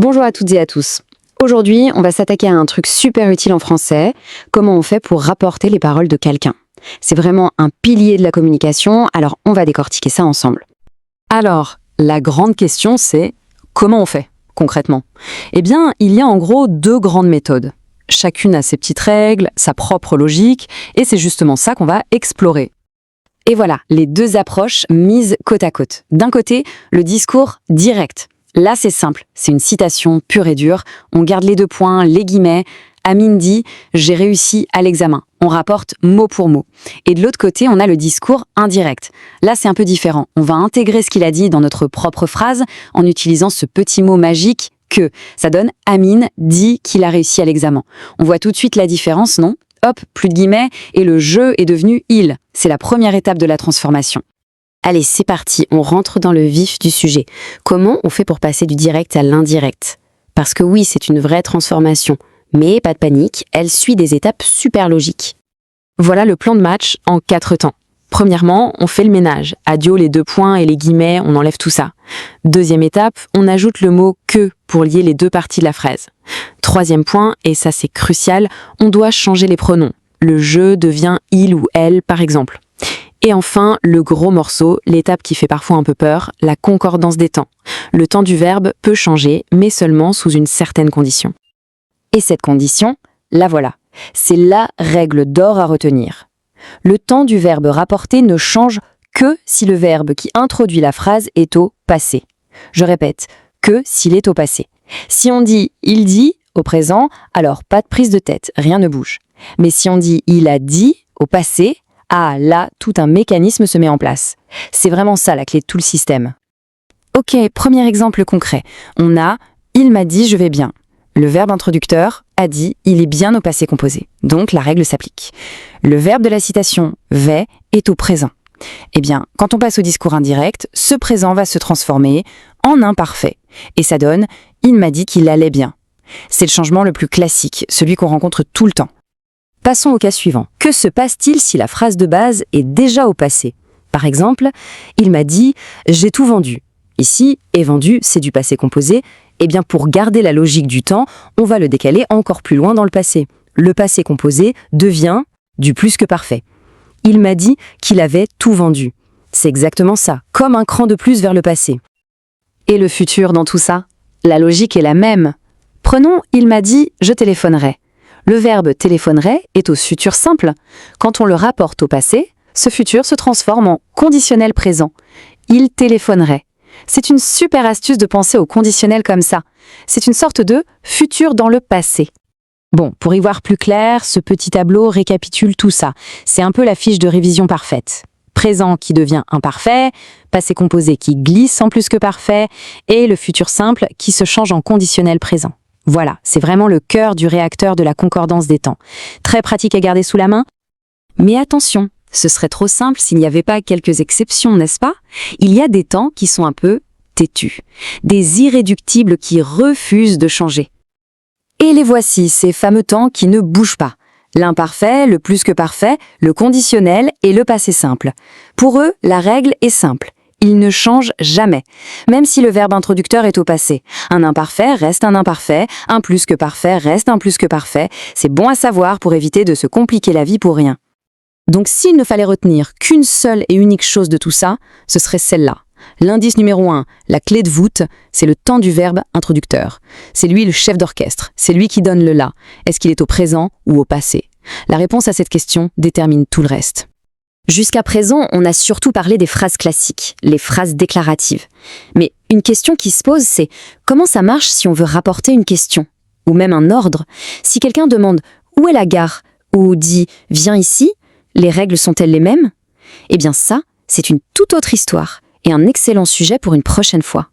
Bonjour à toutes et à tous. Aujourd'hui, on va s'attaquer à un truc super utile en français, comment on fait pour rapporter les paroles de quelqu'un. C'est vraiment un pilier de la communication, alors on va décortiquer ça ensemble. Alors, la grande question c'est comment on fait concrètement? Eh bien, il y a en gros deux grandes méthodes. Chacune a ses petites règles, sa propre logique, et c'est justement ça qu'on va explorer. Et voilà, les deux approches mises côte à côte. D'un côté, le discours direct. Là, c'est simple, c'est une citation pure et dure. On garde les deux points, les guillemets. Amine dit « j'ai réussi à l'examen ». On rapporte mot pour mot. Et de l'autre côté, on a le discours indirect. Là, c'est un peu différent. On va intégrer ce qu'il a dit dans notre propre phrase en utilisant ce petit mot magique « que ». Ça donne « Amine dit qu'il a réussi à l'examen ». On voit tout de suite la différence, non? Hop, plus de guillemets, et le « je » est devenu « il ». C'est la première étape de la transformation. Allez, c'est parti, on rentre dans le vif du sujet. Comment on fait pour passer du direct à l'indirect? Parce que oui, c'est une vraie transformation, mais pas de panique, elle suit des étapes super logiques. Voilà le plan de match en 4 temps. Premièrement, on fait le ménage. Adieu les deux points et les guillemets, on enlève tout ça. Deuxième étape, on ajoute le mot « que » pour lier les deux parties de la phrase. Troisième point, et ça c'est crucial, on doit changer les pronoms. Le « je » devient « il » ou « elle » par exemple. Et enfin, le gros morceau, l'étape qui fait parfois un peu peur, la concordance des temps. Le temps du verbe peut changer, mais seulement sous une certaine condition. Et cette condition, la voilà. C'est la règle d'or à retenir. Le temps du verbe rapporté ne change que si le verbe qui introduit la phrase est au passé. Je répète, que s'il est au passé. Si on dit « il dit » au présent, alors pas de prise de tête, rien ne bouge. Mais si on dit « il a dit » au passé, ah, là, tout un mécanisme se met en place. C'est vraiment ça la clé de tout le système. Ok, premier exemple concret. On a « il m'a dit je vais bien ». Le verbe introducteur a dit « il est bien au passé composé ». Donc la règle s'applique. Le verbe de la citation « vais » est au présent. Eh bien, quand on passe au discours indirect, ce présent va se transformer en imparfait. Et ça donne « il m'a dit qu'il allait bien ». C'est le changement le plus classique, celui qu'on rencontre tout le temps. Passons au cas suivant. Que se passe-t-il si la phrase de base est déjà au passé? Par exemple, il m'a dit « j'ai tout vendu ». Ici, « est vendu », c'est du passé composé. Eh bien, pour garder la logique du temps, on va le décaler encore plus loin dans le passé. Le passé composé devient du plus que parfait. Il m'a dit qu'il avait tout vendu. C'est exactement ça, comme un cran de plus vers le passé. Et le futur dans tout ça? La logique est la même. Prenons « il m'a dit je téléphonerai ». Le verbe « téléphonerait » est au futur simple. Quand on le rapporte au passé, ce futur se transforme en conditionnel présent. Il téléphonerait. C'est une super astuce de penser au conditionnel comme ça. C'est une sorte de futur dans le passé. Bon, pour y voir plus clair, ce petit tableau récapitule tout ça. C'est un peu la fiche de révision parfaite. Présent qui devient imparfait, passé composé qui glisse en plus que parfait, et le futur simple qui se change en conditionnel présent. Voilà, c'est vraiment le cœur du réacteur de la concordance des temps. Très pratique à garder sous la main. Mais attention, ce serait trop simple s'il n'y avait pas quelques exceptions, n'est-ce pas? Il y a des temps qui sont un peu têtus, des irréductibles qui refusent de changer. Et les voici, ces fameux temps qui ne bougent pas. L'imparfait, le plus que parfait, le conditionnel et le passé simple. Pour eux, la règle est simple. Il ne change jamais, même si le verbe introducteur est au passé. Un imparfait reste un imparfait, un plus que parfait reste un plus que parfait. C'est bon à savoir pour éviter de se compliquer la vie pour rien. Donc s'il ne fallait retenir qu'une seule et unique chose de tout ça, ce serait celle-là. L'indice numéro 1, la clé de voûte, c'est le temps du verbe introducteur. C'est lui le chef d'orchestre, c'est lui qui donne le « là ». Est-ce qu'il est au présent ou au passé? La réponse à cette question détermine tout le reste. Jusqu'à présent, on a surtout parlé des phrases classiques, les phrases déclaratives. Mais une question qui se pose, c'est comment ça marche si on veut rapporter une question? Ou même un ordre? Si quelqu'un demande « où est la gare ?» ou dit « viens ici », les règles sont-elles les mêmes? Eh bien ça, c'est une toute autre histoire et un excellent sujet pour une prochaine fois.